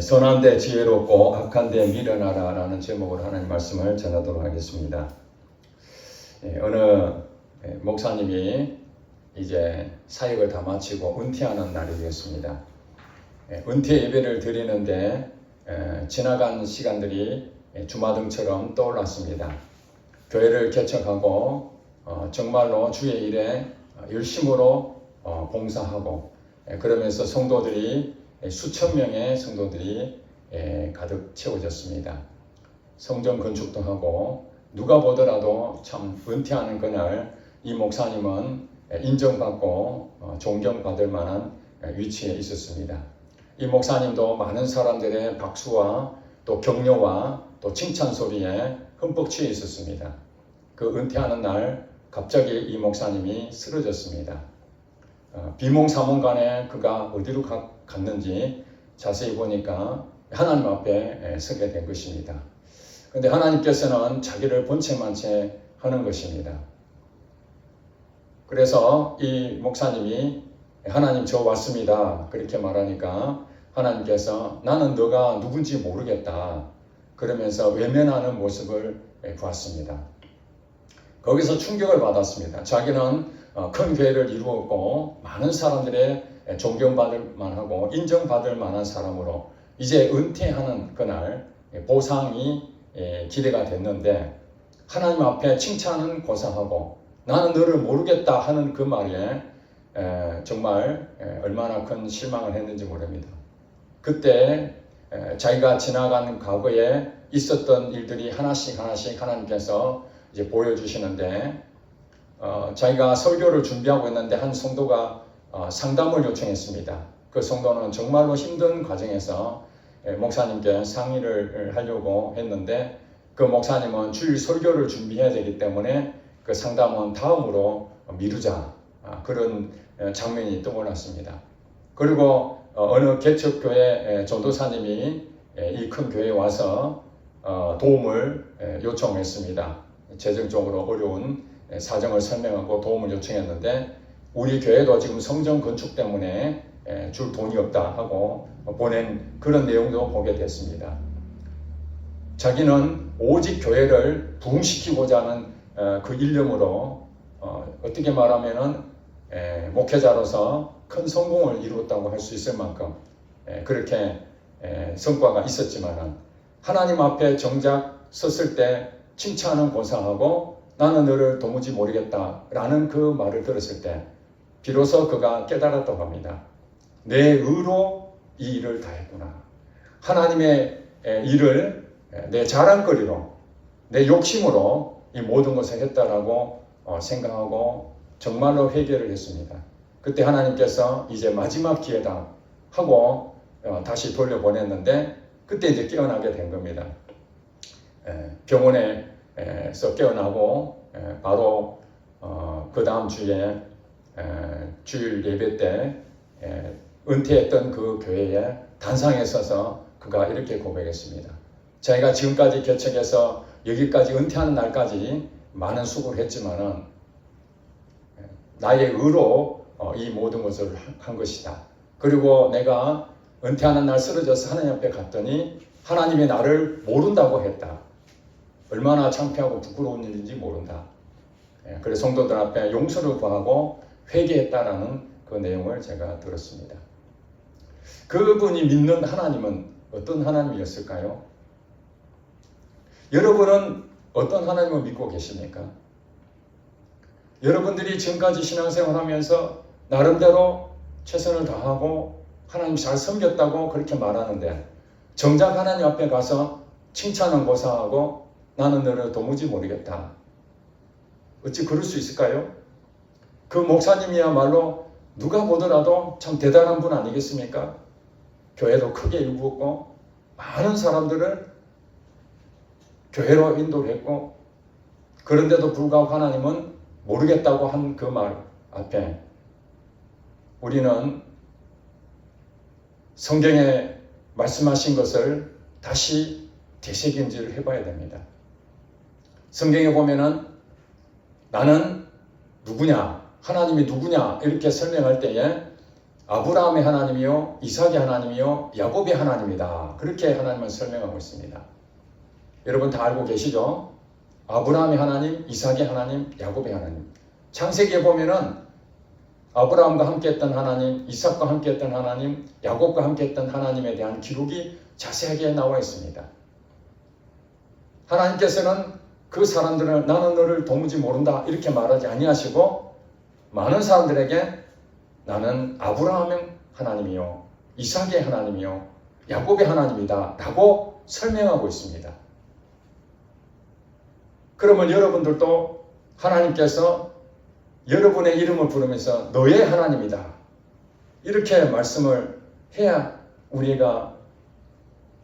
선한데 지혜롭고 악한데 미련하라 라는 제목으로 하나님 말씀을 전하도록 하겠습니다. 어느 목사님이 이제 사역을 다 마치고 은퇴하는 날이 되었습니다. 은퇴 예배를 드리는데 지나간 시간들이 주마등처럼 떠올랐습니다. 교회를 개척하고 정말로 주의 일에 열심으로 봉사하고 그러면서 성도들이 수천 명의 성도들이 가득 채워졌습니다. 성전 건축도 하고 누가 보더라도 참 은퇴하는 그날 이 목사님은 인정받고 존경받을 만한 위치에 있었습니다. 이 목사님도 많은 사람들의 박수와 또 격려와 또 칭찬 소리에 흠뻑 취해 있었습니다. 그 은퇴하는 날 갑자기 이 목사님이 쓰러졌습니다. 비몽사몽간에 그가 어디로 갔는지 자세히 보니까 하나님 앞에 서게 된 것입니다. 그런데 하나님께서는 자기를 본체만 채 하는 것입니다. 그래서 이 목사님이 하나님 저 왔습니다 그렇게 말하니까 하나님께서 나는 너가 누군지 모르겠다 그러면서 외면하는 모습을 보았습니다. 거기서 충격을 받았습니다. 자기는 큰 교회를 이루었고 많은 사람들의 존경받을 만하고 인정받을 만한 사람으로 이제 은퇴하는 그날 보상이 기대가 됐는데 하나님 앞에 칭찬은 고사하고 나는 너를 모르겠다 하는 그 말에 정말 얼마나 큰 실망을 했는지 모릅니다. 그때 자기가 지나간 과거에 있었던 일들이 하나씩 하나님께서 이제 보여주시는데 자기가 설교를 준비하고 있는데 한 성도가 상담을 요청했습니다. 그 성도는 정말로 힘든 과정에서 목사님께 상의를 하려고 했는데 그 목사님은 주일 설교를 준비해야 되기 때문에 그 상담은 다음으로 미루자 그런 장면이 떠올랐습니다. 그리고 어느 개척교회 전도사님이 이 큰 교회에 와서 도움을 요청했습니다. 재정적으로 어려운 사정을 설명하고 도움을 요청했는데 우리 교회도 지금 성전 건축 때문에 줄 돈이 없다 하고 보낸 그런 내용도 보게 됐습니다. 자기는 오직 교회를 부흥시키고자 하는 그 일념으로 어떻게 말하면은 목회자로서 큰 성공을 이루었다고 할 수 있을 만큼 그렇게 성과가 있었지만은 하나님 앞에 정작 섰을 때 칭찬은 고사하고 나는 너를 도무지 모르겠다라는 그 말을 들었을 때 비로소 그가 깨달았다고 합니다. 내 의로 이 일을 다 했구나. 하나님의 일을 내 자랑거리로 내 욕심으로 이 모든 것을 했다라고 생각하고 정말로 회개를 했습니다. 그때 하나님께서 이제 마지막 기회다 하고 다시 돌려보냈는데 그때 이제 깨어나게 된 겁니다. 병원에서 깨어나고 바로 그 다음 주에 주일 예배 때 은퇴했던 그 교회에 단상에 서서 그가 이렇게 고백했습니다. 자기가 지금까지 개척해서 여기까지 은퇴하는 날까지 많은 수고를 했지만은 나의 의로 이 모든 것을 한 것이다. 그리고 내가 은퇴하는 날 쓰러져서 하나님 앞에 갔더니 하나님이 나를 모른다고 했다. 얼마나 창피하고 부끄러운 일인지 모른다. 그래서 성도들 앞에 용서를 구하고 회개했다라는 그 내용을 제가 들었습니다. 그분이 믿는 하나님은 어떤 하나님이었을까요? 여러분은 어떤 하나님을 믿고 계십니까? 여러분들이 지금까지 신앙생활하면서 나름대로 최선을 다하고 하나님 잘 섬겼다고 그렇게 말하는데 정작 하나님 앞에 가서 칭찬은 고사하고 나는 너를 도무지 모르겠다. 어찌 그럴 수 있을까요? 그 목사님이야말로 누가 보더라도 참 대단한 분 아니겠습니까? 교회도 크게 이루었고 많은 사람들을 교회로 인도를 했고 그런데도 불구하고 하나님은 모르겠다고 한 그 말 앞에 우리는 성경에 말씀하신 것을 다시 되새김질을 해봐야 됩니다. 성경에 보면은 나는 누구냐, 하나님이 누구냐 이렇게 설명할 때에 아브라함의 하나님이요, 이삭의 하나님이요, 야곱의 하나님이다. 그렇게 하나님은 설명하고 있습니다. 여러분 다 알고 계시죠? 아브라함의 하나님, 이삭의 하나님, 야곱의 하나님. 창세기에 보면은 아브라함과 함께했던 하나님, 이삭과 함께했던 하나님, 야곱과 함께했던 하나님에 대한 기록이 자세하게 나와 있습니다. 하나님께서는 그 사람들은 나는 너를 도무지 모른다 이렇게 말하지 아니하시고 많은 사람들에게 나는 아브라함의 하나님이요, 이삭의 하나님이요, 야곱의 하나님이다 라고 설명하고 있습니다. 그러면 여러분들도 하나님께서 여러분의 이름을 부르면서 너의 하나님이다 이렇게 말씀을 해야 우리가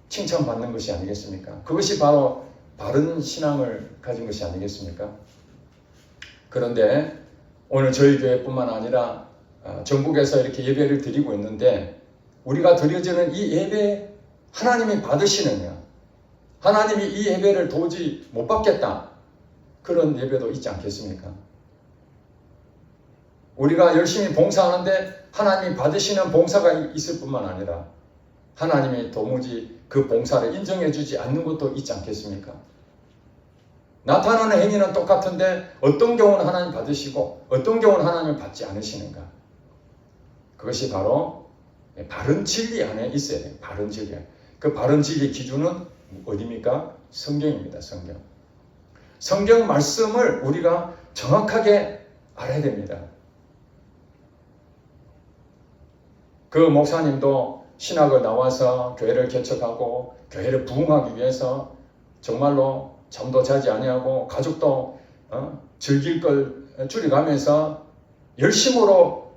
칭찬받는 것이 아니겠습니까? 그것이 바로 바른 신앙을 가진 것이 아니겠습니까? 그런데 오늘 저희 교회뿐만 아니라 전국에서 이렇게 예배를 드리고 있는데 우리가 드려지는 이 예배 하나님이 받으시느냐, 하나님이 이 예배를 도저히 못 받겠다 그런 예배도 있지 않겠습니까? 우리가 열심히 봉사하는데 하나님이 받으시는 봉사가 있을 뿐만 아니라 하나님이 도무지 그 봉사를 인정해 주지 않는 것도 있지 않겠습니까? 나타나는 행위는 똑같은데 어떤 경우는 하나님 받으시고 어떤 경우는 하나님을 받지 않으시는가? 그것이 바로 바른 진리 안에 있어야 돼요. 바른 진리. 그 바른 진리 기준은 어디입니까? 성경입니다. 성경. 성경 말씀을 우리가 정확하게 알아야 됩니다. 그 목사님도 신학을 나와서 교회를 개척하고 교회를 부흥하기 위해서 정말로 잠도 자지 아니하고 가족도 즐길 걸 줄여가면서 열심으로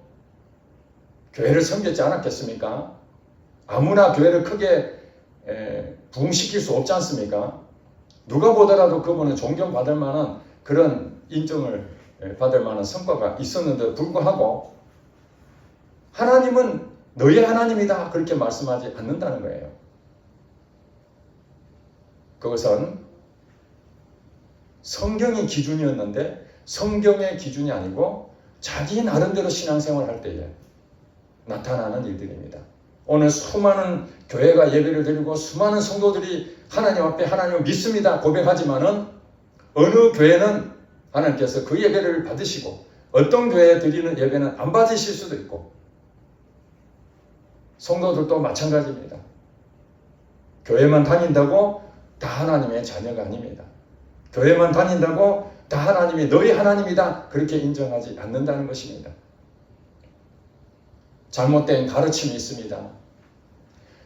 교회를 섬겼지 않았겠습니까? 아무나 교회를 크게 부흥시킬 수 없지 않습니까? 누가 보더라도 그분은 존경받을 만한 그런 인정을 받을 만한 성과가 있었는데도 불구하고 하나님은 너의 하나님이다 그렇게 말씀하지 않는다는 거예요. 그것은 성경이 기준이었는데 성경의 기준이 아니고 자기 나름대로 신앙생활을 할 때에 나타나는 일들입니다. 오늘 수많은 교회가 예배를 드리고 수많은 성도들이 하나님 앞에 하나님을 믿습니다 고백하지만은 어느 교회는 하나님께서 그 예배를 받으시고 어떤 교회에 드리는 예배는 안 받으실 수도 있고 성도들도 마찬가지입니다. 교회만 다닌다고 다 하나님의 자녀가 아닙니다. 교회만 다닌다고 다 하나님이 너희 하나님이다 그렇게 인정하지 않는다는 것입니다. 잘못된 가르침이 있습니다.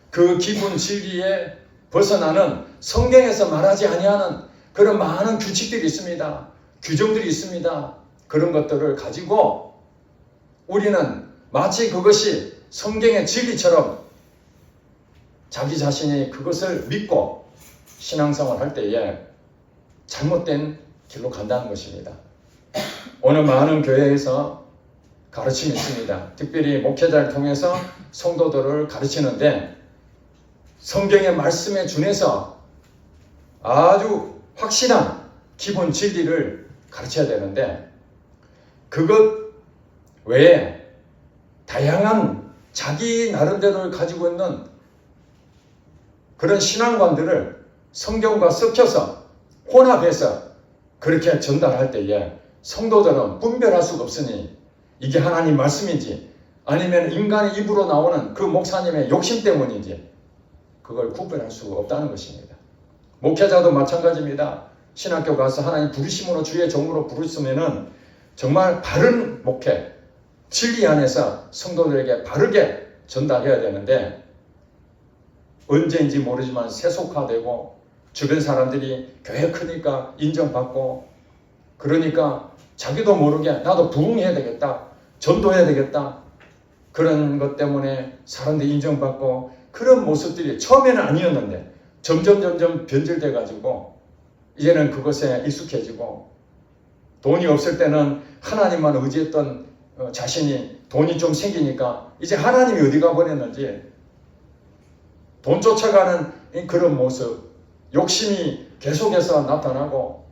그 기본 진리에 벗어나는 성경에서 말하지 아니하는 그런 많은 규칙들이 있습니다. 규정들이 있습니다. 그런 것들을 가지고 우리는 마치 그것이 성경의 진리처럼 자기 자신이 그것을 믿고 신앙생활을 할 때에 잘못된 길로 간다는 것입니다. 오늘 많은 교회에서 가르침이 있습니다. 특별히 목회자를 통해서 성도들을 가르치는데 성경의 말씀에 준해서 아주 확실한 기본 진리를 가르쳐야 되는데 그것 외에 다양한 자기 나름대로 가지고 있는 그런 신앙관들을 성경과 섞여서 혼합해서 그렇게 전달할 때에 성도들은 분별할 수가 없으니 이게 하나님 말씀인지 아니면 인간의 입으로 나오는 그 목사님의 욕심 때문인지 그걸 구별할 수가 없다는 것입니다. 목회자도 마찬가지입니다. 신학교 가서 하나님 부르심으로 주의 종으로 부르시면은 정말 바른 목회, 진리 안에서 성도들에게 바르게 전달해야 되는데 언제인지 모르지만 세속화되고 주변 사람들이 교회 크니까 인정받고 그러니까 자기도 모르게 나도 부흥해야 되겠다, 전도해야 되겠다 그런 것 때문에 사람들이 인정받고 그런 모습들이 처음에는 아니었는데 점점 변질돼 가지고 이제는 그것에 익숙해지고 돈이 없을 때는 하나님만 의지했던 자신이 돈이 좀 생기니까 이제 하나님이 어디 가버렸는지 돈 쫓아가는 그런 모습, 욕심이 계속해서 나타나고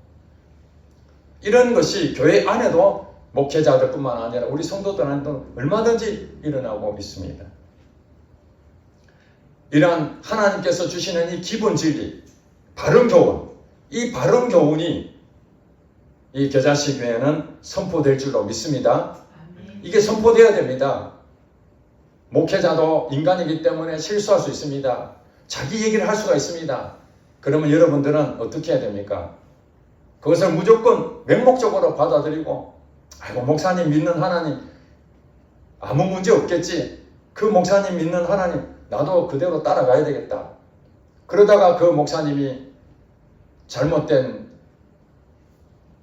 이런 것이 교회 안에도 목회자들뿐만 아니라 우리 성도들한테도 얼마든지 일어나고 있습니다. 이러한 하나님께서 주시는 이 기본 진리, 바른 교훈, 이 바른 교훈이 이 겨자씨 교회는 선포될 줄로 믿습니다. 이게 선포되어야 됩니다. 목회자도 인간이기 때문에 실수할 수 있습니다. 자기 얘기를 할 수가 있습니다. 그러면 여러분들은 어떻게 해야 됩니까? 그것을 무조건 맹목적으로 받아들이고, 아이고 목사님 믿는 하나님 아무 문제 없겠지. 그 목사님 믿는 하나님 나도 그대로 따라가야 되겠다. 그러다가 그 목사님이 잘못된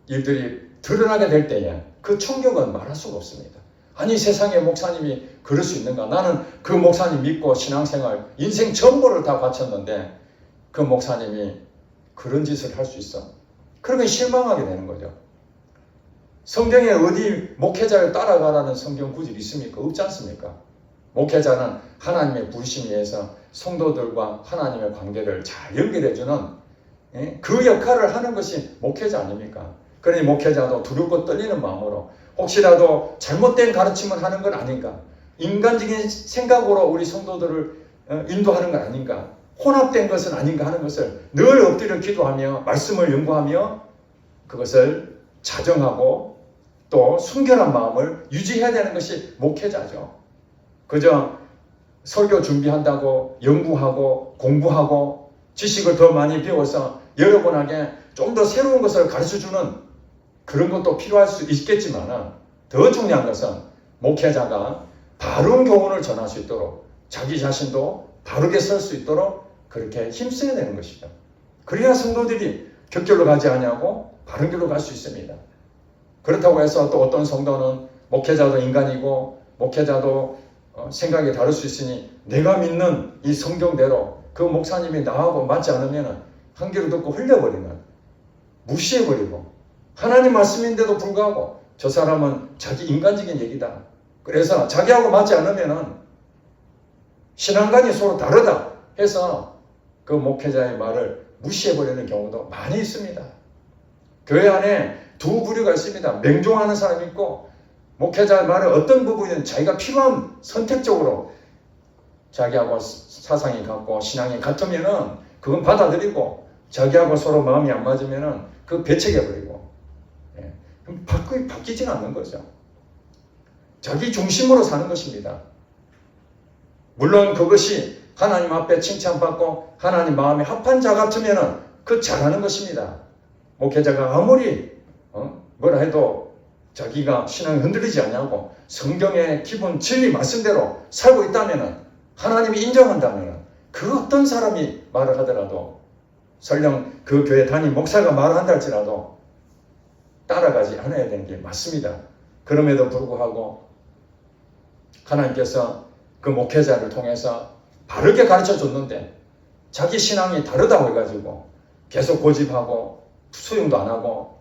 일들이 드러나게 될 때에 그 충격은 말할 수가 없습니다. 아니 세상에 목사님이 그럴 수 있는가? 나는 그 목사님 믿고 신앙생활 인생 전부를 다 바쳤는데 그 목사님이 그런 짓을 할 수 있어? 그러면 실망하게 되는 거죠. 성경에 어디 목회자를 따라가라는 성경 구절이 있습니까? 없지 않습니까? 목회자는 하나님의 부르심에 의해서 성도들과 하나님의 관계를 잘 연결해주는 그 역할을 하는 것이 목회자 아닙니까? 그러니 목회자도 두렵고 떨리는 마음으로 혹시라도 잘못된 가르침을 하는 건 아닌가? 인간적인 생각으로 우리 성도들을 인도하는 건 아닌가? 혼합된 것은 아닌가 하는 것을 늘 엎드려 기도하며 말씀을 연구하며 그것을 자정하고 또 순결한 마음을 유지해야 되는 것이 목회자죠. 그저 설교 준비한다고 연구하고 공부하고 지식을 더 많이 배워서 여러분에게 좀 더 새로운 것을 가르쳐주는 그런 것도 필요할 수 있겠지만 더 중요한 것은 목회자가 바른 교훈을 전할 수 있도록 자기 자신도 바르게 설 수 있도록 그렇게 힘써야 되는 것이죠. 그래야 성도들이 격결로 가지 아니하고 바른 길로 갈 수 있습니다. 그렇다고 해서 또 어떤 성도는 목회자도 인간이고 목회자도 생각이 다를 수 있으니 내가 믿는 이 성경대로 그 목사님이 나하고 맞지 않으면 한 귀로 듣고 흘려버리면 무시해버리고 하나님 말씀인데도 불구하고 저 사람은 자기 인간적인 얘기다. 그래서 자기하고 맞지 않으면 신앙관이 서로 다르다 해서 그 목회자의 말을 무시해버리는 경우도 많이 있습니다. 교회 안에 두 부류가 있습니다. 맹종하는 사람이 있고 목회자의 말을 어떤 부분은 자기가 필요한 선택적으로 자기하고 사상이 같고 신앙이 같으면은 그건 받아들이고 자기하고 서로 마음이 안 맞으면은 그 배척해버리고 바뀌지는 않는 거죠. 자기 중심으로 사는 것입니다. 물론 그것이 하나님 앞에 칭찬받고 하나님 마음에 합한 자 같으면은 그 잘하는 것입니다. 목회자가 아무리 뭐라 해도 자기가 신앙이 흔들리지 않냐고 성경의 기본 진리 말씀대로 살고 있다면은 하나님이 인정한다면은 그 어떤 사람이 말을 하더라도 설령 그 교회 담임 목사가 말을 한다 할지라도 따라가지 않아야 되는 게 맞습니다. 그럼에도 불구하고 하나님께서 그 목회자를 통해서 바르게 가르쳐 줬는데 자기 신앙이 다르다고 해가지고 계속 고집하고 수용도 안 하고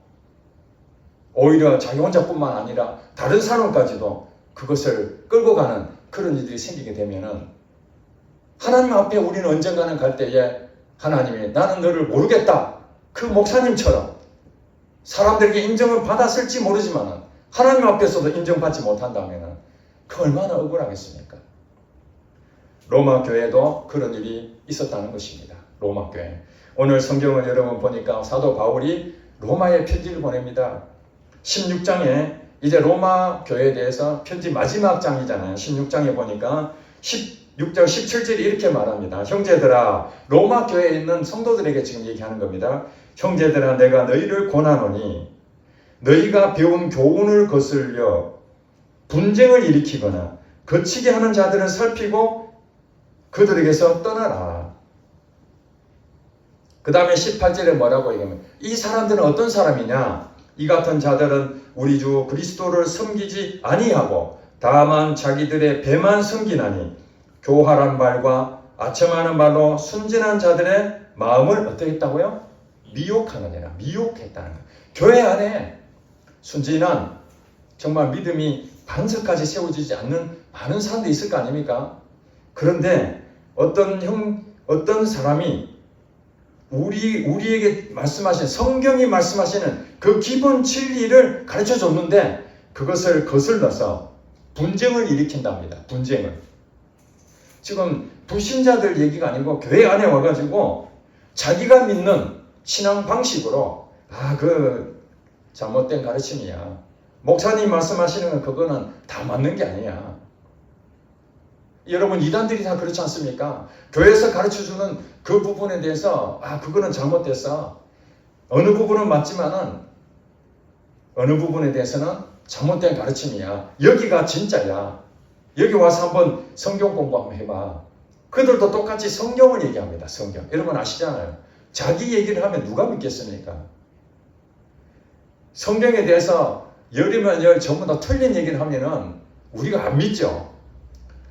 오히려 자기 혼자뿐만 아니라 다른 사람까지도 그것을 끌고 가는 그런 일들이 생기게 되면은 하나님 앞에 우리는 언젠가는 갈 때에 하나님이 나는 너를 모르겠다. 그 목사님처럼 사람들에게 인정을 받았을지 모르지만 하나님 앞에서도 인정받지 못한다면 그 얼마나 억울하겠습니까? 로마 교회도 그런 일이 있었다는 것입니다. 로마 교회. 오늘 성경을 여러분 보니까 사도 바울이 로마에 편지를 보냅니다. 16장에 이제 로마 교회에 대해서 편지 마지막 장이잖아요. 16장에 보니까 16절 17절이 이렇게 말합니다. 형제들아, 로마 교회에 있는 성도들에게 지금 얘기하는 겁니다. 형제들아, 내가 너희를 권하노니 너희가 배운 교훈을 거슬려 분쟁을 일으키거나 거치게 하는 자들을 살피고 그들에게서 떠나라. 그 다음에 18절에 뭐라고 얘기하면 이 사람들은 어떤 사람이냐? 이 같은 자들은 우리 주 그리스도를 섬기지 아니하고 다만 자기들의 배만 섬기나니 교활한 말과 아첨하는 말로 순진한 자들의 마음을 어떻게 했다고요? 미혹하느니라. 미혹했다는 거예요. 교회 안에 순진한 정말 믿음이 반석까지 세워지지 않는 많은 사람들이 있을 거 아닙니까? 그런데 어떤 사람이 우리에게 말씀하신 성경이 말씀하시는 그 기본 진리를 가르쳐 줬는데 그것을 거슬러서 분쟁을 일으킨답니다. 분쟁을. 지금 불신자들 얘기가 아니고 교회 안에 와가지고 자기가 믿는 신앙 방식으로 그 잘못된 가르침이야. 목사님 말씀하시는 건 그거는 다 맞는 게 아니야. 여러분 이단들이 다 그렇지 않습니까? 교회에서 가르쳐주는 그 부분에 대해서 그거는 잘못됐어. 어느 부분은 맞지만은 어느 부분에 대해서는 잘못된 가르침이야. 여기가 진짜야. 여기 와서 한번 성경 공부 한번 해봐. 그들도 똑같이 성경을 얘기합니다. 성경. 여러분 아시잖아요. 자기 얘기를 하면 누가 믿겠습니까? 성경에 대해서 열이면 열 전부 다 틀린 얘기를 하면은 우리가 안 믿죠.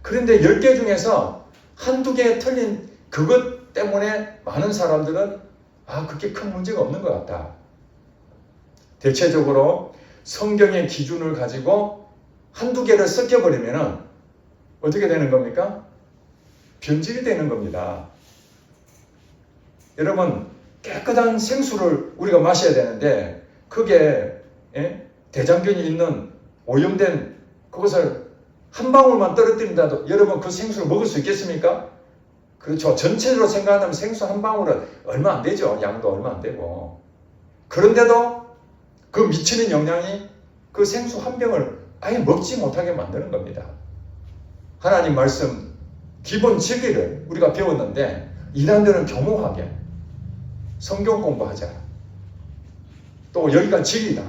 그런데 10개 중에서 한두 개 틀린 그것 때문에 많은 사람들은 그게 큰 문제가 없는 것 같다. 대체적으로 성경의 기준을 가지고 한두 개를 섞여버리면 어떻게 되는 겁니까? 변질이 되는 겁니다. 여러분 깨끗한 생수를 우리가 마셔야 되는데 그게 대장균이 있는 오염된 그것을 한 방울만 떨어뜨린다도 여러분 그 생수를 먹을 수 있겠습니까? 그렇죠. 전체적으로 생각하면 생수 한 방울은 얼마 안 되죠. 양도 얼마 안 되고. 그런데도 그 미치는 영향이 그 생수 한 병을 아예 먹지 못하게 만드는 겁니다. 하나님 말씀 기본 진리를 우리가 배웠는데 이단들은 교묘하게 성경 공부하자. 또 여기가 진리다.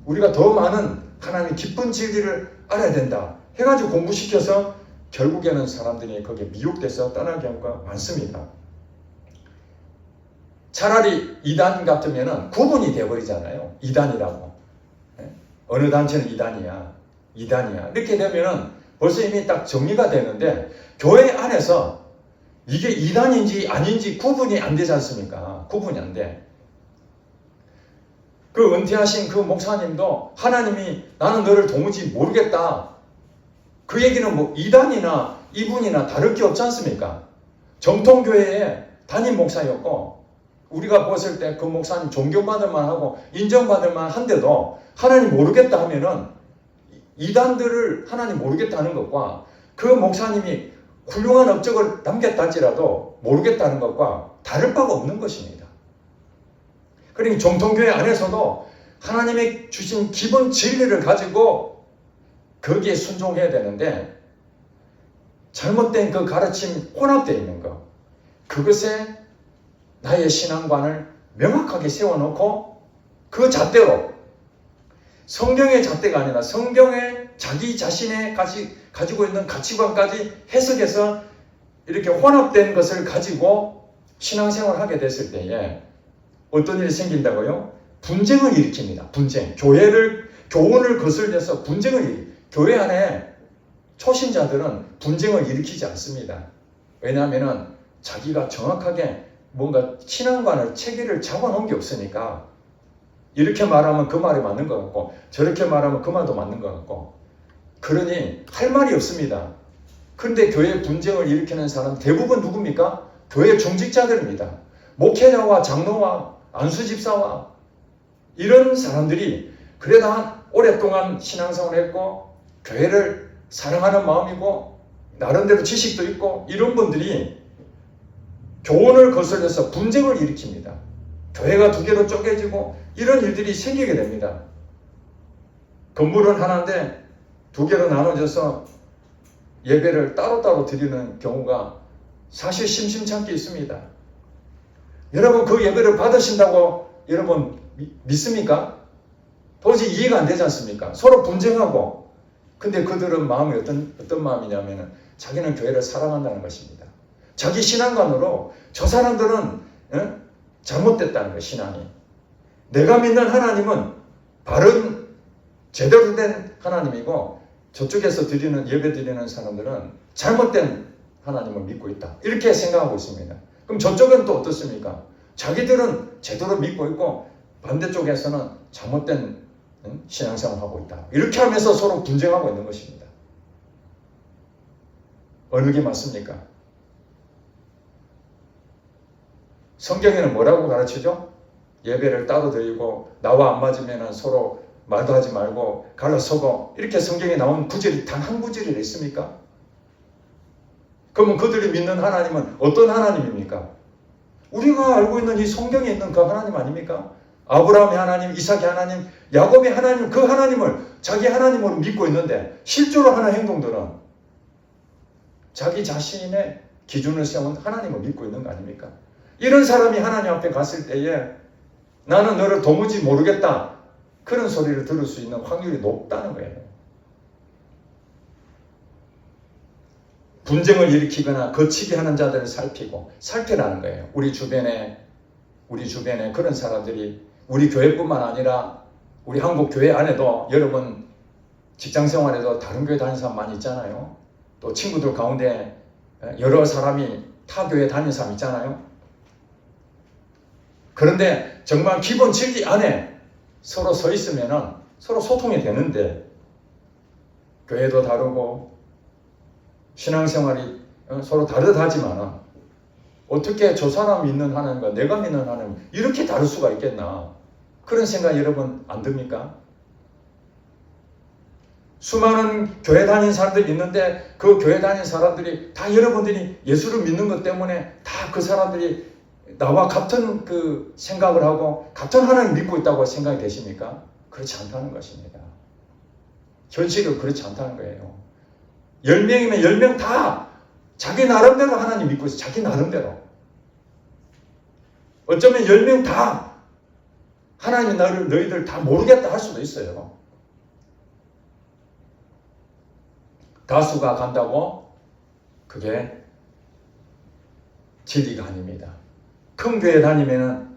우리가 더 많은 하나님의 깊은 진리를 알아야 된다. 해가지고 공부시켜서 결국에는 사람들이 거기에 미혹돼서 떠날 경우가 많습니다. 차라리 이단 같으면 구분이 되어버리잖아요. 이단이라고. 어느 단체는 이단이야. 이렇게 되면 벌써 이미 딱 정리가 되는데 교회 안에서 이게 이단인지 아닌지 구분이 안 되지 않습니까? 구분이 안 돼. 그 은퇴하신 그 목사님도 하나님이 나는 너를 도무지 모르겠다. 그 얘기는 뭐 이단이나 이분이나 다를 게 없지 않습니까? 정통교회의 담임 목사였고 우리가 봤을 때 그 목사님 존경받을 만하고 인정받을 만한데도 하나님 모르겠다 하면은 이단들을 하나님 모르겠다는 것과 그 목사님이 훌륭한 업적을 남겼다 할지라도 모르겠다는 것과 다를 바가 없는 것입니다. 그러니 정통교회 안에서도 하나님의 주신 기본 진리를 가지고 거기에 순종해야 되는데 잘못된 그 가르침 혼합되어 있는 것 그것에 나의 신앙관을 명확하게 세워놓고 그 잣대로 성경의 잣대가 아니라 성경의 자기 자신의 가지고 있는 가치관까지 해석해서 이렇게 혼합된 것을 가지고 신앙생활을 하게 됐을 때에 어떤 일이 생긴다고요? 분쟁을 일으킵니다. 분쟁. 교훈을 거슬려서 교회 안에 초신자들은 분쟁을 일으키지 않습니다. 왜냐하면 자기가 정확하게 뭔가 신앙관을 체계를 잡아놓은 게 없으니까 이렇게 말하면 그 말이 맞는 것 같고 저렇게 말하면 그 말도 맞는 것 같고 그러니 할 말이 없습니다. 그런데 교회 분쟁을 일으키는 사람 대부분 누굽니까? 교회 중직자들입니다. 목회자와 장로와 안수집사와 이런 사람들이 그래도 오랫동안 신앙생활을 했고 교회를 사랑하는 마음이고 나름대로 지식도 있고 이런 분들이 교훈을 거슬려서 분쟁을 일으킵니다. 교회가 두 개로 쪼개지고 이런 일들이 생기게 됩니다. 건물은 하나인데 두 개로 나눠져서 예배를 따로따로 드리는 경우가 사실 심심찮게 있습니다. 여러분 그 예배를 받으신다고 여러분 믿습니까? 도저히 이해가 안 되지 않습니까? 서로 분쟁하고 근데 그들은 마음이 어떤 마음이냐면 자기는 교회를 사랑한다는 것입니다. 자기 신앙관으로 저 사람들은 잘못됐다는 거예요. 신앙이. 내가 믿는 하나님은 바른 제대로 된 하나님이고 저쪽에서 예배 드리는 사람들은 잘못된 하나님을 믿고 있다. 이렇게 생각하고 있습니다. 그럼 저쪽은 또 어떻습니까? 자기들은 제대로 믿고 있고 반대쪽에서는 잘못된 신앙생활을 하고 있다. 이렇게 하면서 서로 분쟁하고 있는 것입니다. 어느 게 맞습니까? 성경에는 뭐라고 가르치죠? 예배를 따로 드리고 나와 안 맞으면 서로 말도 하지 말고 갈라서고 이렇게 성경에 나온 구절이 단 한 구절이 있습니까? 그러면 그들이 믿는 하나님은 어떤 하나님입니까? 우리가 알고 있는 이 성경에 있는 그 하나님 아닙니까? 아브라함의 하나님, 이삭의 하나님, 야곱의 하나님, 그 하나님을 자기 하나님으로 믿고 있는데 실제로 하는 행동들은 자기 자신의 기준을 세운 하나님을 믿고 있는 거 아닙니까? 이런 사람이 하나님 앞에 갔을 때에 나는 너를 도무지 모르겠다. 그런 소리를 들을 수 있는 확률이 높다는 거예요. 분쟁을 일으키거나 거치게 하는 자들을 살피라는 거예요. 우리 주변에 그런 사람들이 우리 교회뿐만 아니라 우리 한국 교회 안에도 여러분 직장 생활에도 다른 교회 다니는 사람 많이 있잖아요. 또 친구들 가운데 여러 사람이 타 교회 다니는 사람 있잖아요. 그런데 정말 기본 진리 안에 서로 서 있으면은 서로 소통이 되는데 교회도 다르고 신앙생활이 서로 다르다지만은 어떻게 저 사람 믿는 하나님과 내가 믿는 하나님 이렇게 다를 수가 있겠나? 그런 생각 여러분 안 듭니까? 수많은 교회 다니는 사람들이 있는데 그 교회 다니는 사람들이 다 여러분들이 예수를 믿는 것 때문에 다 그 사람들이 나와 같은 그 생각을 하고 같은 하나님 믿고 있다고 생각이 되십니까? 그렇지 않다는 것입니다. 현실은 그렇지 않다는 거예요. 10명이면 10명 다 자기 나름대로 하나님 믿고 있어요. 자기 나름대로. 어쩌면 10명 다 하나님이 너희들 다 모르겠다 할 수도 있어요. 다수가 간다고 그게 진리가 아닙니다. 큰 교회 다니면은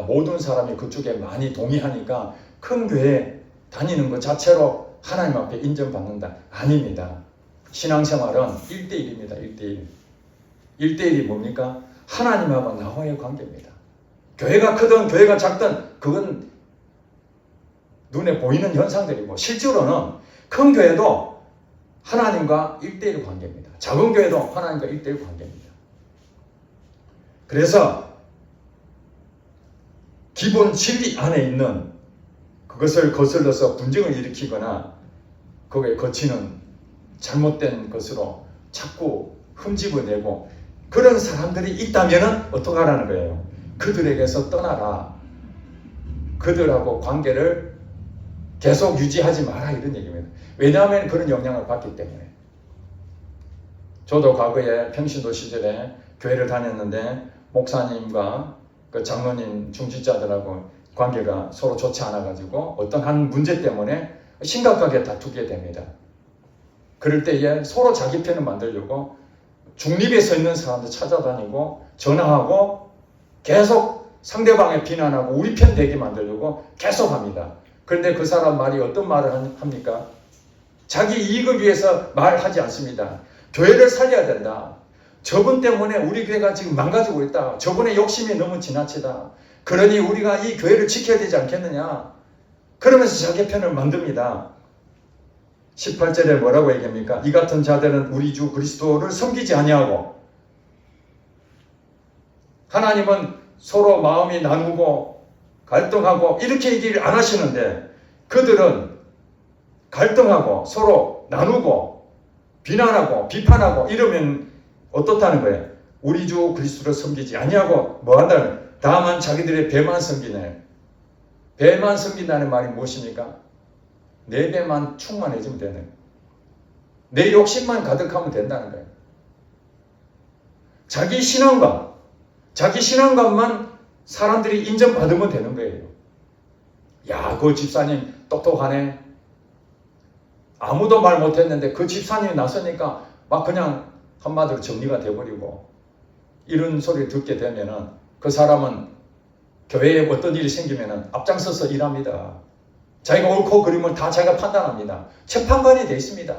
모든 사람이 그쪽에 많이 동의하니까 큰 교회 다니는 것 자체로 하나님 앞에 인정받는다. 아닙니다. 신앙생활은 1대1입니다. 1대1. 1대1이 뭡니까? 하나님하고 나와의 관계입니다. 교회가 크든 교회가 작든 그건 눈에 보이는 현상들이고 실제로는 큰 교회도 하나님과 1대1 관계입니다. 작은 교회도 하나님과 1대1 관계입니다. 그래서 기본 진리 안에 있는 그것을 거슬러서 분쟁을 일으키거나 거기에 거치는 잘못된 것으로 자꾸 흠집어내고 그런 사람들이 있다면 어떻게 하라는 거예요? 그들에게서 떠나라. 그들하고 관계를 계속 유지하지 마라 이런 얘기입니다. 왜냐하면 그런 영향을 받기 때문에. 저도 과거에 평신도 시절에 교회를 다녔는데 목사님과 그 장로님 중직자들하고 관계가 서로 좋지 않아가지고 어떤 한 문제 때문에 심각하게 다투게 됩니다. 그럴 때에 서로 자기 편을 만들려고 중립에 서 있는 사람들 찾아다니고 전화하고 계속 상대방의 비난하고 우리 편 되게 만들려고 계속 합니다. 그런데 그 사람 말이 어떤 말을 합니까? 자기 이익을 위해서 말하지 않습니다. 교회를 살려야 된다. 저분 때문에 우리 교회가 지금 망가지고 있다. 저분의 욕심이 너무 지나치다. 그러니 우리가 이 교회를 지켜야 되지 않겠느냐. 그러면서 자기 편을 만듭니다. 18절에 뭐라고 얘기합니까? 이 같은 자들은 우리 주 그리스도를 섬기지 아니하고 하나님은 서로 마음이 나누고 갈등하고 이렇게 얘기를 안 하시는데 그들은 갈등하고 서로 나누고 비난하고 비판하고 이러면 어떻다는 거예요? 우리 주 그리스도를 섬기지 아니하고 뭐 한다는 다만 자기들의 배만 섬기네. 배만 섬긴다는 말이 무엇입니까? 내 배만 충만해지면 되는 거예요. 내 욕심만 가득하면 된다는 거예요. 자기 신앙감만 사람들이 인정받으면 되는 거예요. 야, 그 집사님 똑똑하네. 아무도 말 못했는데 그 집사님이 나서니까 막 그냥 한마디로 정리가 돼버리고 이런 소리를 듣게 되면은 그 사람은 교회에 어떤 일이 생기면은 앞장서서 일합니다. 자기가 옳고 그름을 다 자기가 판단합니다. 재판관이 되어 있습니다.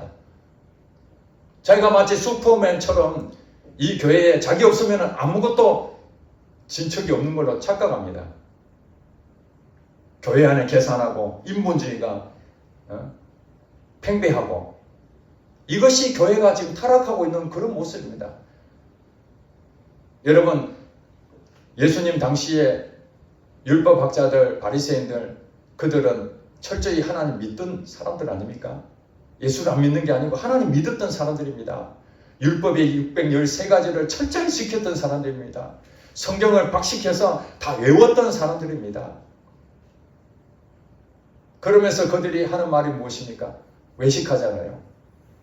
자기가 마치 슈퍼맨처럼 이 교회에 자기 없으면 아무것도 진척이 없는 걸로 착각합니다. 교회 안에 계산하고 인본주의가 팽배하고 이것이 교회가 지금 타락하고 있는 그런 모습입니다. 여러분 예수님 당시에 율법학자들 바리새인들 그들은 철저히 하나님 믿던 사람들 아닙니까? 예수를 안 믿는 게 아니고 하나님 믿었던 사람들입니다. 율법의 613가지를 철저히 지켰던 사람들입니다. 성경을 박식해서 다 외웠던 사람들입니다. 그러면서 그들이 하는 말이 무엇입니까? 외식하잖아요.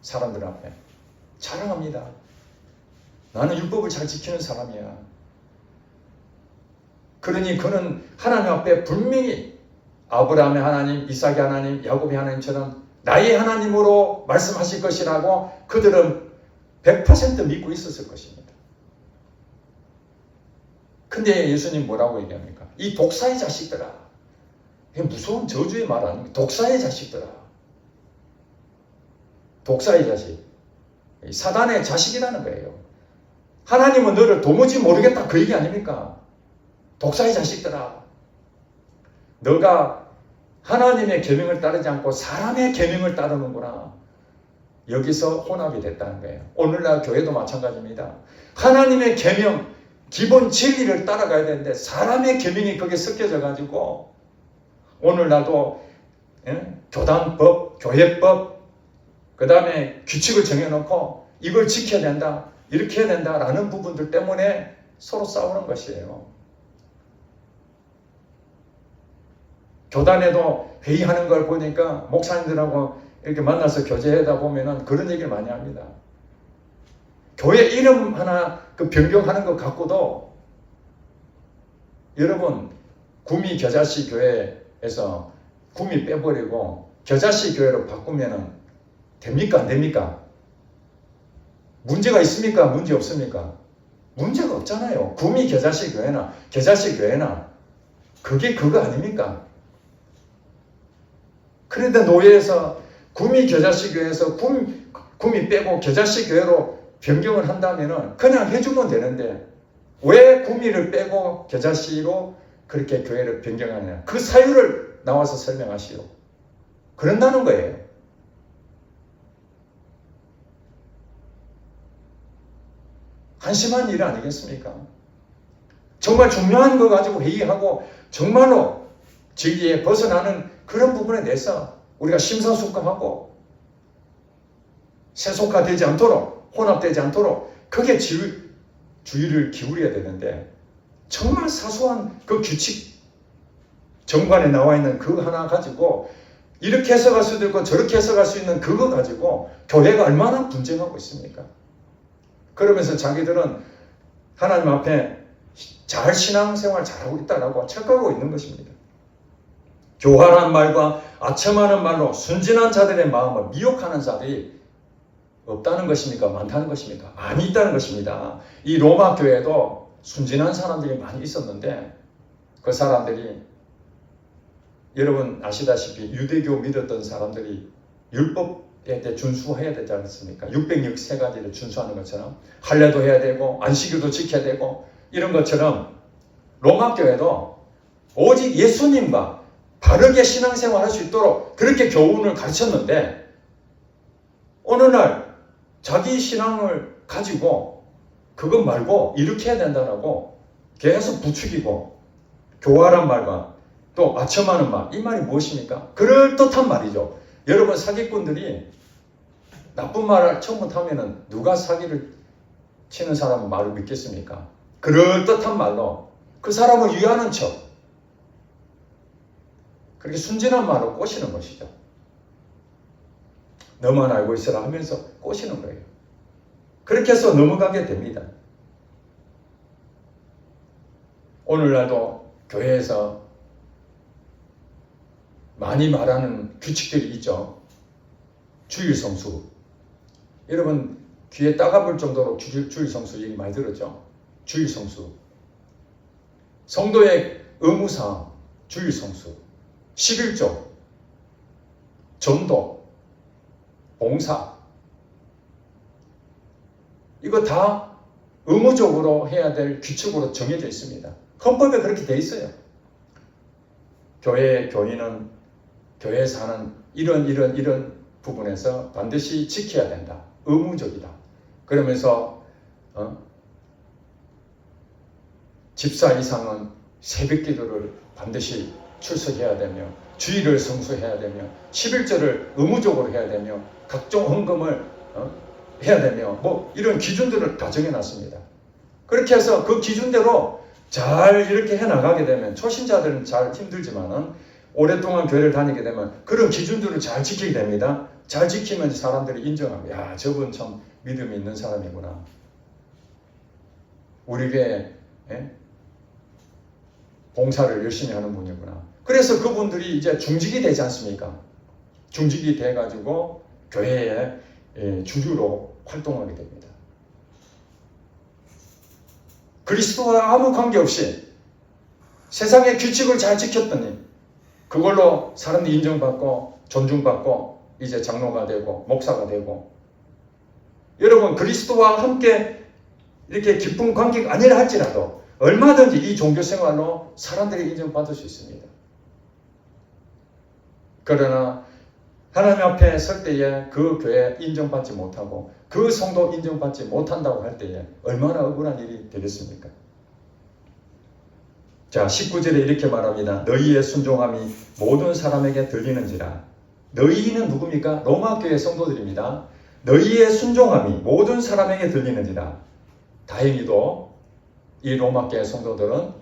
사람들 앞에. 자랑합니다. 나는 율법을 잘 지키는 사람이야. 그러니 그는 하나님 앞에 분명히 아브라함의 하나님, 이삭의 하나님, 야곱의 하나님처럼 나의 하나님으로 말씀하실 것이라고 그들은 100% 믿고 있었을 것입니다. 근데 예수님 뭐라고 얘기합니까? 이 독사의 자식들아. 이게 무서운 저주의 말 아닙니까? 독사의 자식들아. 독사의 자식. 사단의 자식이라는 거예요. 하나님은 너를 도무지 모르겠다 그 얘기 아닙니까? 독사의 자식들아. 너가 하나님의 계명을 따르지 않고 사람의 계명을 따르는구나. 여기서 혼합이 됐다는 거예요. 오늘날 교회도 마찬가지입니다. 하나님의 계명, 기본 진리를 따라가야 되는데 사람의 계명이 거기에 섞여져 가지고 오늘날도 교단법, 교회법, 그 다음에 규칙을 정해놓고 이걸 지켜야 된다, 이렇게 해야 된다라는 부분들 때문에 서로 싸우는 것이에요. 교단에도 회의하는 걸 보니까 목사님들하고 이렇게 만나서 교제하다 보면은 그런 얘기를 많이 합니다. 교회 이름 하나 그 변경하는 것 갖고도 여러분 구미 겨자씨 교회에서 구미 빼버리고 겨자씨 교회로 바꾸면은 됩니까? 안 됩니까? 문제가 있습니까? 문제 없습니까? 문제가 없잖아요. 구미 겨자씨 교회나 겨자씨 교회나 그게 그거 아닙니까? 그런데 노예에서 구미 겨자씨 교회에서 구미 빼고 겨자씨 교회로 변경을 한다면은 그냥 해주면 되는데 왜 구미를 빼고 겨자씨로 그렇게 교회를 변경하느냐? 그 사유를 나와서 설명하시오. 그런다는 거예요. 한심한 일 아니겠습니까? 정말 중요한 거 가지고 회의하고 정말로 진리에 벗어나는 그런 부분에 대해서 우리가 심사숙고하고 세속화되지 않도록 혼합되지 않도록 크게 주의를 기울여야 되는데 정말 사소한 그 규칙 정관에 나와 있는 그거 하나 가지고 이렇게 해석할 수도 있고 저렇게 해석할 수 있는 그거 가지고 교회가 얼마나 분쟁하고 있습니까? 그러면서 자기들은 하나님 앞에 잘 신앙생활 잘하고 있다라고 착각하고 있는 것입니다. 교활한 말과 아첨하는 말로 순진한 자들의 마음을 미혹하는 자들이 없다는 것입니까? 많다는 것입니까? 많이 있다는 것입니다. 이 로마 교회에도 순진한 사람들이 많이 있었는데 그 사람들이 여러분 아시다시피 유대교 믿었던 사람들이 율법에 대해 준수해야 되지 않습니까? 613가지를 준수하는 것처럼 할례도 해야 되고 안식일도 지켜야 되고 이런 것처럼 로마 교회도 오직 예수님과 바르게 신앙생활 할 수 있도록 그렇게 교훈을 가르쳤는데 어느 날 자기 신앙을 가지고 그것 말고 이렇게 해야 된다라고 계속 부추기고 교활한 말과 또 아첨하는 말, 이 말이 무엇입니까? 그럴듯한 말이죠. 여러분 사기꾼들이 나쁜 말을 처음부터 하면은 누가 사기를 치는 사람은 말을 믿겠습니까? 그럴듯한 말로 그 사람을 위하는 척 그렇게 순진한 말로 꼬시는 것이죠. 너만 알고 있으라 하면서 꼬시는 거예요. 그렇게 해서 넘어가게 됩니다. 오늘날도 교회에서 많이 말하는 규칙들이 있죠. 주일 성수. 여러분 귀에 따가볼 정도로 주일 성수 얘기 많이 들었죠. 주일 성수. 성도의 의무사항 주일 성수. 11조, 전도, 봉사. 이거 다 의무적으로 해야 될 규칙으로 정해져 있습니다. 헌법에 그렇게 돼 있어요. 교인은 교회에서 하는 이런 부분에서 반드시 지켜야 된다. 의무적이다. 그러면서 집사 이상은 새벽 기도를 반드시 출석해야 되며 주의를 성수해야 되며 11절을 의무적으로 해야 되며 각종 헌금을 해야 되며 뭐 이런 기준들을 다 정해놨습니다. 그렇게 해서 그 기준대로 잘 이렇게 해나가게 되면 초신자들은 잘 힘들지만은 오랫동안 교회를 다니게 되면 그런 기준들을 잘 지키게 됩니다. 잘 지키면 사람들이 인정합니다. 야, 저분 참 믿음이 있는 사람이구나. 우리 교회 봉사를 열심히 하는 분이구나. 그래서 그분들이 이제 중직이 되지 않습니까? 중직이 돼가지고 교회의 주주로 활동하게 됩니다. 그리스도와 아무 관계없이 세상의 규칙을 잘 지켰더니 그걸로 사람들이 인정받고 존중받고 이제 장로가 되고 목사가 되고, 여러분 그리스도와 함께 이렇게 깊은 관계가 아니라 할지라도 얼마든지 이 종교생활로 사람들이 인정받을 수 있습니다. 그러나 하나님 앞에 설 때에 그 교회 인정받지 못하고 그 성도 인정받지 못한다고 할 때에 얼마나 억울한 일이 되겠습니까? 자, 19절에 이렇게 말합니다. 너희의 순종함이 모든 사람에게 들리는지라. 너희는 누굽니까? 로마교회 성도들입니다. 너희의 순종함이 모든 사람에게 들리는지라. 다행히도 이 로마교회 성도들은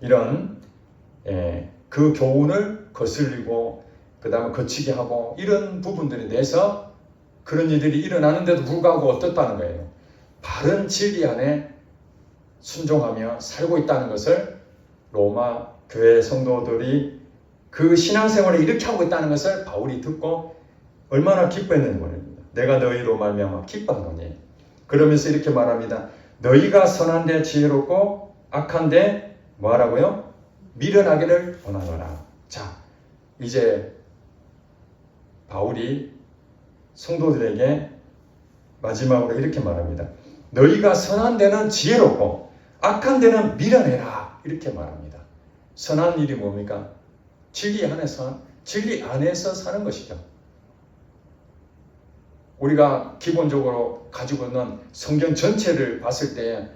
이런 그 교훈을 거슬리고 그 다음에 거치게 하고 이런 부분들에 대해서 그런 일들이 일어나는데도 불구하고 어떻다는 거예요. 바른 진리 안에 순종하며 살고 있다는 것을 로마 교회 성도들이 그 신앙생활을 이렇게 하고 있다는 것을 바울이 듣고 얼마나 기뻐했는지 모릅니다. 내가 너희로 말미암아 기뻐하노니. 그러면서 이렇게 말합니다. 너희가 선한데 지혜롭고 악한데 뭐하라고요? 미련하기를 원하노라. 자, 이제 바울이 성도들에게 마지막으로 이렇게 말합니다. 너희가 선한 데는 지혜롭고 악한 데는 미련해라. 이렇게 말합니다. 선한 일이 뭡니까? 진리 안에서 사는 것이죠. 우리가 기본적으로 가지고 있는 성경 전체를 봤을 때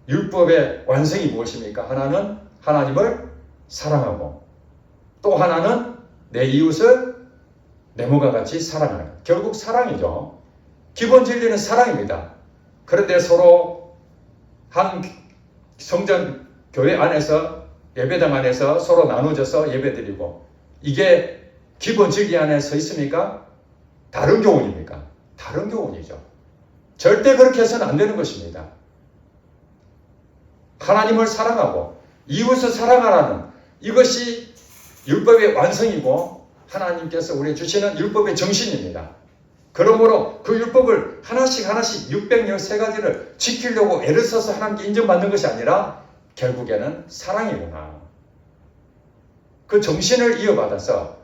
율법의 완성이 무엇입니까? 하나는 하나님을 사랑하고 또 하나는 내 이웃을 내 몸과 같이 사랑하는, 결국 사랑이죠. 기본 진리는 사랑입니다. 그런데 서로 한 성전 교회 안에서 예배당 안에서 서로 나누어져서 예배드리고, 이게 기본 진리 안에 서 있습니까? 다른 교훈입니까? 다른 교훈이죠. 절대 그렇게 해서는 안 되는 것입니다. 하나님을 사랑하고 이웃을 사랑하라는 이것이 율법의 완성이고 하나님께서 우리에게 주시는 율법의 정신입니다. 그러므로 그 율법을 하나씩 613가지를 지키려고 애를 써서 하나님께 인정받는 것이 아니라 결국에는 사랑이구나. 그 정신을 이어받아서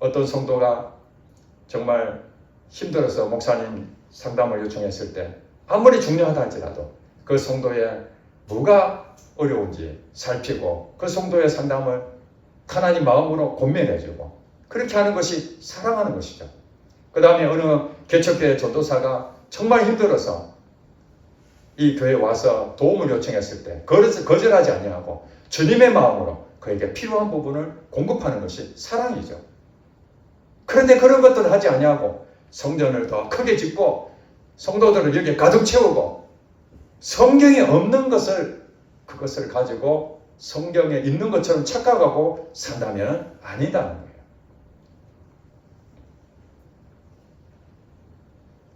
어떤 성도가 정말 힘들어서 목사님 상담을 요청했을 때 아무리 중요하다 할지라도 그 성도의 뭐가 어려운지 살피고 그 성도의 상담을 하나님 마음으로 권면해주고 그렇게 하는 것이 사랑하는 것이죠. 그 다음에 어느 개척교회 전도사가 정말 힘들어서 이 교회에 와서 도움을 요청했을 때 거절하지 아니하고 주님의 마음으로 그에게 필요한 부분을 공급하는 것이 사랑이죠. 그런데 그런 것들을 하지 아니하고 성전을 더 크게 짓고 성도들을 여기에 가득 채우고 성경에 없는 그것을 가지고 성경에 있는 것처럼 착각하고 산다면 아니다는 거예요.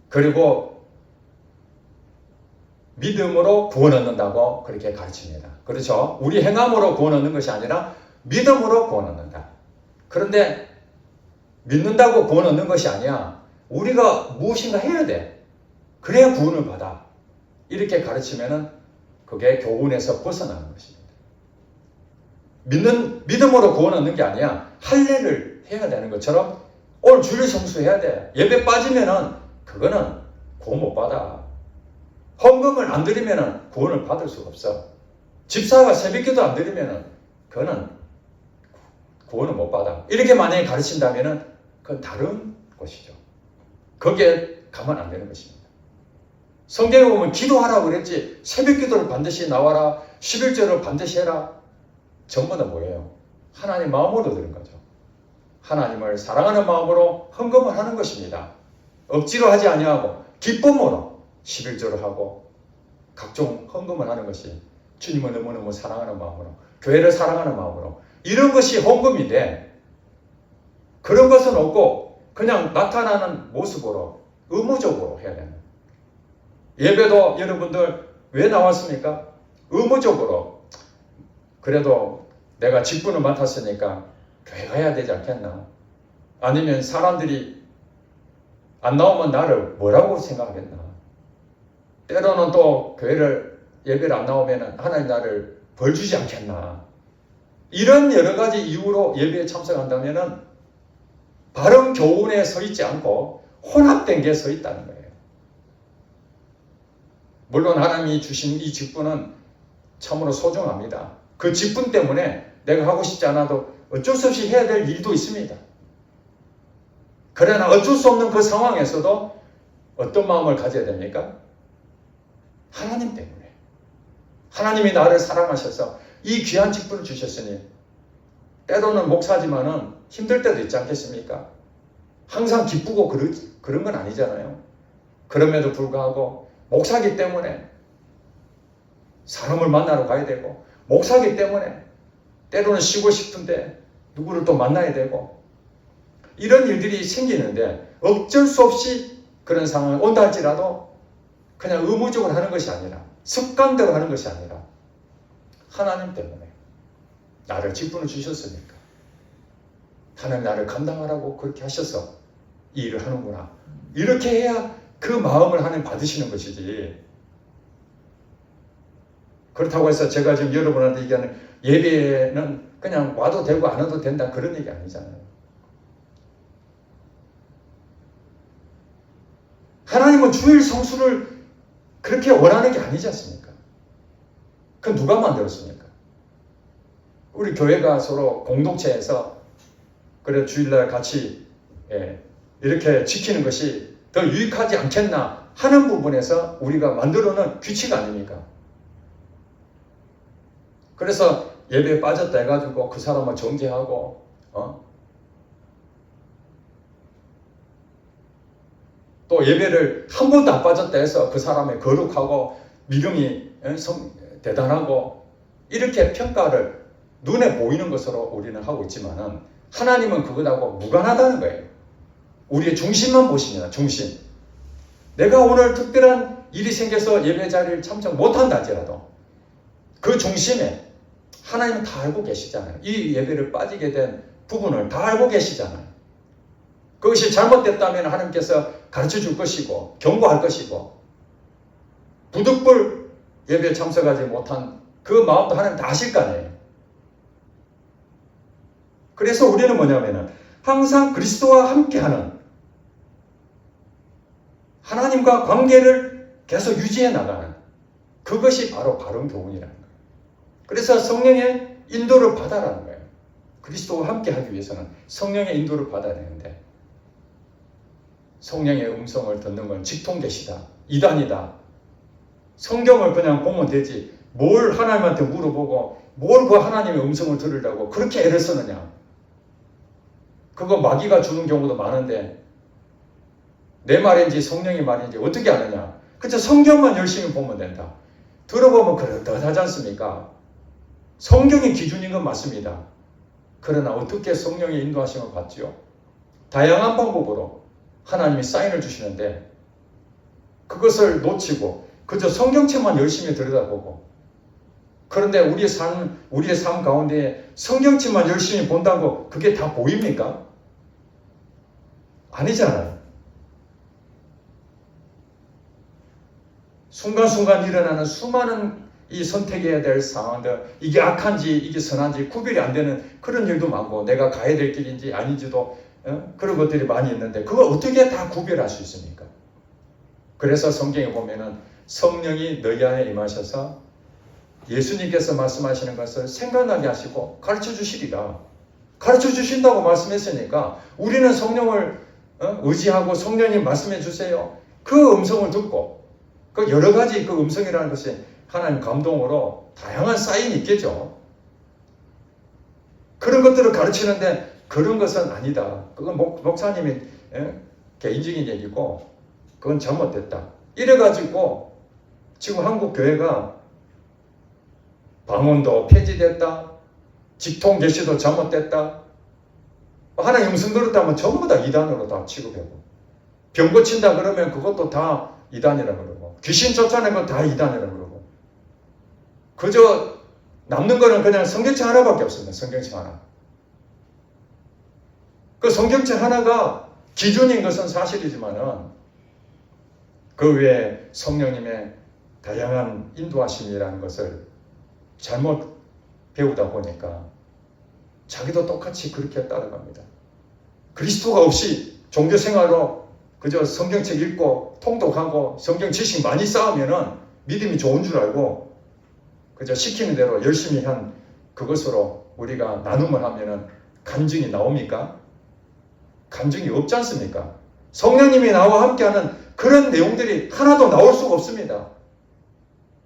그리고 믿음으로 구원 얻는다고 그렇게 가르칩니다. 그렇죠? 우리 행함으로 구원 얻는 것이 아니라 믿음으로 구원 얻는다. 그런데 믿는다고 구원 얻는 것이 아니야. 우리가 무엇인가 해야 돼. 그래야 구원을 받아. 이렇게 가르치면은 그게 교훈에서 벗어나는 것입니다. 믿음으로 구원 얻는 게 아니야. 할례를 해야 되는 것처럼 오늘 주일 성수해야 돼. 예배 빠지면은 그거는 구원 못 받아. 헌금을 안 드리면은 구원을 받을 수가 없어. 집사가 새벽기도 안 드리면은 그거는 구원을 못 받아. 이렇게 만약에 가르친다면은 그건 다른 것이죠. 거기에 가면 안 되는 것입니다. 성경에 보면 기도하라고 그랬지 새벽기도를 반드시 나와라. 11절을 반드시 해라. 전부 다 뭐예요? 하나님 마음으로 드는 거죠. 하나님을 사랑하는 마음으로 헌금을 하는 것입니다. 억지로 하지 아니하고 기쁨으로 11조를 하고 각종 헌금을 하는 것이 주님을 너무너무 사랑하는 마음으로, 교회를 사랑하는 마음으로, 이런 것이 헌금인데, 그런 것은 없고 그냥 나타나는 모습으로 의무적으로 해야 되는. 예배도 여러분들 왜 나왔습니까? 의무적으로. 그래도 내가 직분을 맡았으니까 교회 가야 되지 않겠나? 아니면 사람들이 안 나오면 나를 뭐라고 생각하겠나? 때로는 또 교회를 예배를 안 나오면 하나님 나를 벌 주지 않겠나? 이런 여러 가지 이유로 예배에 참석한다면 바른 교훈에 서 있지 않고 혼합된 게 서 있다는 거예요. 물론 하나님이 주신 이 직분은 참으로 소중합니다. 그 직분 때문에 내가 하고 싶지 않아도 어쩔 수 없이 해야 될 일도 있습니다. 그러나 어쩔 수 없는 그 상황에서도 어떤 마음을 가져야 됩니까? 하나님 때문에. 하나님이 나를 사랑하셔서 이 귀한 직분을 주셨으니, 때로는 목사지만은 힘들 때도 있지 않겠습니까? 항상 기쁘고 그런 건 아니잖아요. 그럼에도 불구하고 목사기 때문에 사람을 만나러 가야 되고, 목사기 때문에 때로는 쉬고 싶은데 누구를 또 만나야 되고, 이런 일들이 생기는데 어쩔 수 없이 그런 상황이 온다 할지라도 그냥 의무적으로 하는 것이 아니라, 습관대로 하는 것이 아니라 하나님 때문에 나를 직분을 주셨으니까 하나님 나를 감당하라고 그렇게 하셔서 이 일을 하는구나. 이렇게 해야 그 마음을 하나님 받으시는 것이지. 그렇다고 해서 제가 지금 여러분한테 얘기하는 예배는 그냥 와도 되고 안 와도 된다, 그런 얘기 아니잖아요. 하나님은 주일 성수를 그렇게 원하는 게 아니지 않습니까? 그건 누가 만들었습니까? 우리 교회가 서로 공동체에서 그래 주일날 같이 이렇게 지키는 것이 더 유익하지 않겠나 하는 부분에서 우리가 만들어놓은 규칙 아닙니까? 그래서 예배에 빠졌다 해가지고 그 사람을 정죄하고 또 예배를 한 번도 안 빠졌다 해서 그 사람의 거룩하고 믿음이 대단하고 이렇게 평가를 눈에 보이는 것으로 우리는 하고 있지만은, 하나님은 그것하고 무관하다는 거예요. 우리의 중심만 보십니다. 중심. 내가 오늘 특별한 일이 생겨서 예배 자리를 참석 못한다 할지라도 그 중심에 하나님은 다 알고 계시잖아요. 이 예배를 빠지게 된 부분을 다 알고 계시잖아요. 그것이 잘못됐다면 하나님께서 가르쳐 줄 것이고 경고할 것이고, 부득불 예배에 참석하지 못한 그 마음도 하나님 다 아실 거 아니에요. 그래서 우리는 뭐냐면은 항상 그리스도와 함께하는, 하나님과 관계를 계속 유지해 나가는, 그것이 바로 바른 교훈이라는 거예요. 그래서 성령의 인도를 받아라는 거예요. 그리스도와 함께하기 위해서는 성령의 인도를 받아야 되는데, 성령의 음성을 듣는 건 직통계시다, 이단이다. 성경을 그냥 보면 되지 뭘 하나님한테 물어보고 뭘 그 하나님의 음성을 들으려고 그렇게 애를 쓰느냐. 그거 마귀가 주는 경우도 많은데 내 말인지 성령의 말인지 어떻게 아느냐. 그저 성경만 열심히 보면 된다. 들어보면 그렇듯하지 않습니까? 성경이 기준인 건 맞습니다. 그러나 어떻게 성령의 인도하심을 받지요? 다양한 방법으로 하나님이 사인을 주시는데 그것을 놓치고 그저 성경책만 열심히 들여다보고, 그런데 우리의 삶 가운데 성경책만 열심히 본다고 그게 다 보입니까? 아니잖아요. 순간순간 일어나는 수많은 이 선택해야 될 상황들, 이게 악한지 이게 선한지 구별이 안 되는 그런 일도 많고, 내가 가야 될 길인지 아닌지도 그런 것들이 많이 있는데 그걸 어떻게 다 구별할 수 있습니까? 그래서 성경에 보면은 성령이 너희 안에 임하셔서 예수님께서 말씀하시는 것을 생각나게 하시고 가르쳐 주시리라. 가르쳐 주신다고 말씀했으니까 우리는 성령을 의지하고 성령님 말씀해 주세요. 그 음성을 듣고, 그 여러 가지 그 음성이라는 것이 하나님 감동으로 다양한 사인이 있겠죠. 그런 것들을 가르치는데 그런 것은 아니다. 그건 목사님이 개인적인 얘기고 그건 잘못됐다. 이래가지고 지금 한국 교회가 방언도 폐지됐다. 직통 계시도 잘못됐다. 하나님 음성 들었다면 전부 다 이단으로 다 취급하고 병 고친다 그러면 그것도 다 이단이라고 그러고 귀신 쫓아내는 건 다 이단이라고 그러고 그저 남는 거는 그냥 성경책 하나밖에 없습니다. 성경책 하나. 그 성경책 하나가 기준인 것은 사실이지만은 그 외에 성령님의 다양한 인도하심이라는 것을 잘못 배우다 보니까 자기도 똑같이 그렇게 따라갑니다. 그리스도가 없이 종교생활로 그저 성경책 읽고 통독하고 성경 지식 많이 쌓으면은 믿음이 좋은 줄 알고 그저 시키는 대로 열심히 한 그것으로 우리가 나눔을 하면은 간증이 나옵니까? 간증이 없지 않습니까? 성령님이 나와 함께하는 그런 내용들이 하나도 나올 수가 없습니다.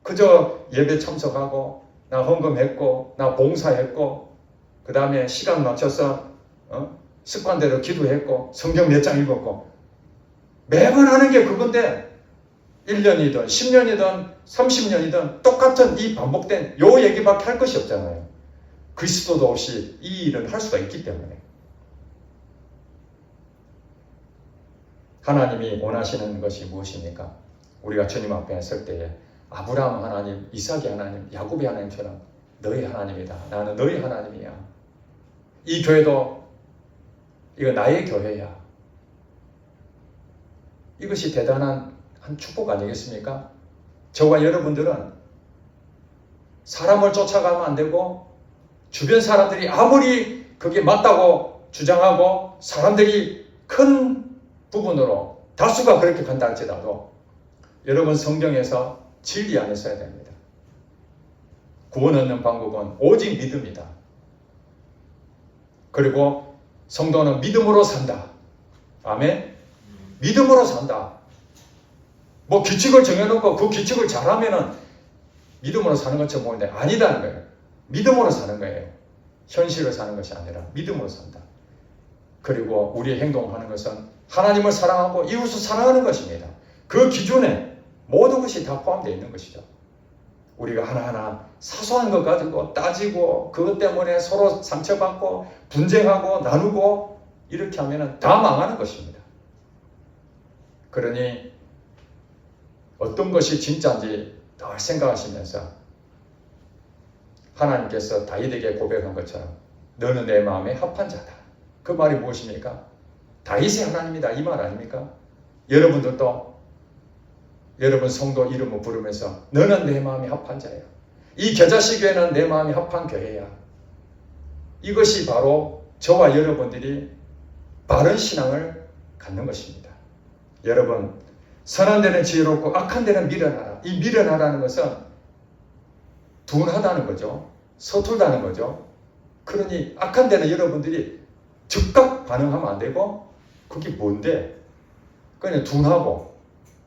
그저 예배 참석하고 나 헌금했고 나 봉사했고 그 다음에 시간 맞춰서 습관대로 기도했고 성경 몇 장 읽었고 매번 하는 게 그건데 1년이든 10년이든 30년이든 똑같은 이 반복된 요 얘기밖에 할 것이 없잖아요. 그리스도도 없이 이 일은 할 수가 있기 때문에 하나님이 원하시는 것이 무엇입니까? 우리가 주님 앞에 설 때에 아브라함 하나님, 이삭의 하나님, 야곱의 하나님처럼 너희 하나님이다. 나는 너희 하나님이야. 이 교회도 이거 나의 교회야. 이것이 대단한 한 축복 아니겠습니까? 저와 여러분들은 사람을 쫓아가면 안 되고 주변 사람들이 아무리 그게 맞다고 주장하고 사람들이 큰 부분으로 다수가 그렇게 간다 할지라도 여러분 성경에서 진리 안에 서야 됩니다. 구원 얻는 방법은 오직 믿음이다. 그리고 성도는 믿음으로 산다. 아멘? 믿음으로 산다. 뭐 규칙을 정해놓고 그 규칙을 잘하면은 믿음으로 사는 것처럼 보이는데 아니다는 거예요. 믿음으로 사는 거예요. 현실을 사는 것이 아니라 믿음으로 산다. 그리고 우리의 행동하는 것은 하나님을 사랑하고 이웃을 사랑하는 것입니다. 그 기준에 모든 것이 다 포함되어 있는 것이죠. 우리가 하나하나 사소한 것 가지고 따지고 그것 때문에 서로 상처받고 분쟁하고 나누고 이렇게 하면 다 망하는 것입니다. 그러니 어떤 것이 진짜인지 더 생각하시면서 하나님께서 다윗에게 고백한 것처럼 너는 내 마음에 합한 자다. 그 말이 무엇입니까? 다윗의 하나님이다 이 말 아닙니까? 여러분들도 여러분 성도 이름을 부르면서 너는 내 마음에 합한 자야. 이 겨자씨 교회는 내 마음에 합한 교회야. 이것이 바로 저와 여러분들이 바른 신앙을 갖는 것입니다. 여러분 선한 데는 지혜롭고 악한 데는 미련하라. 이 미련하라는 것은 둔하다는 거죠. 서툴다는 거죠. 그러니 악한 데는 여러분들이 즉각 반응하면 안 되고 그게 뭔데? 그냥 둔하고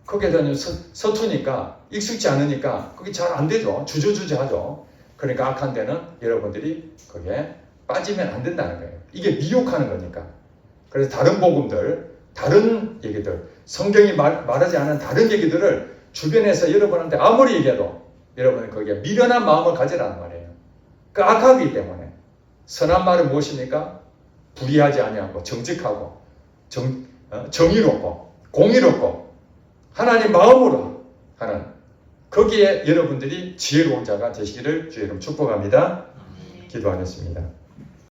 거기에 대한 서투니까 익숙지 않으니까 그게 잘 안 되죠. 주저주저하죠. 그러니까 악한 데는 여러분들이 거기에 빠지면 안 된다는 거예요. 이게 미혹하는 거니까. 그래서 다른 복음들, 다른 얘기들, 성경이 말하지 않은 다른 얘기들을 주변에서 여러분한테 아무리 얘기해도 여러분은 거기에 미련한 마음을 가지라는 말이에요. 그 악하기 때문에. 선한 말은 무엇입니까? 불의하지 아니하고 정직하고 정의롭고 공의롭고 하나님 마음으로 하는 거기에 여러분들이 지혜로운 자가 되시기를 주의 이름 축복합니다. 기도하겠습니다.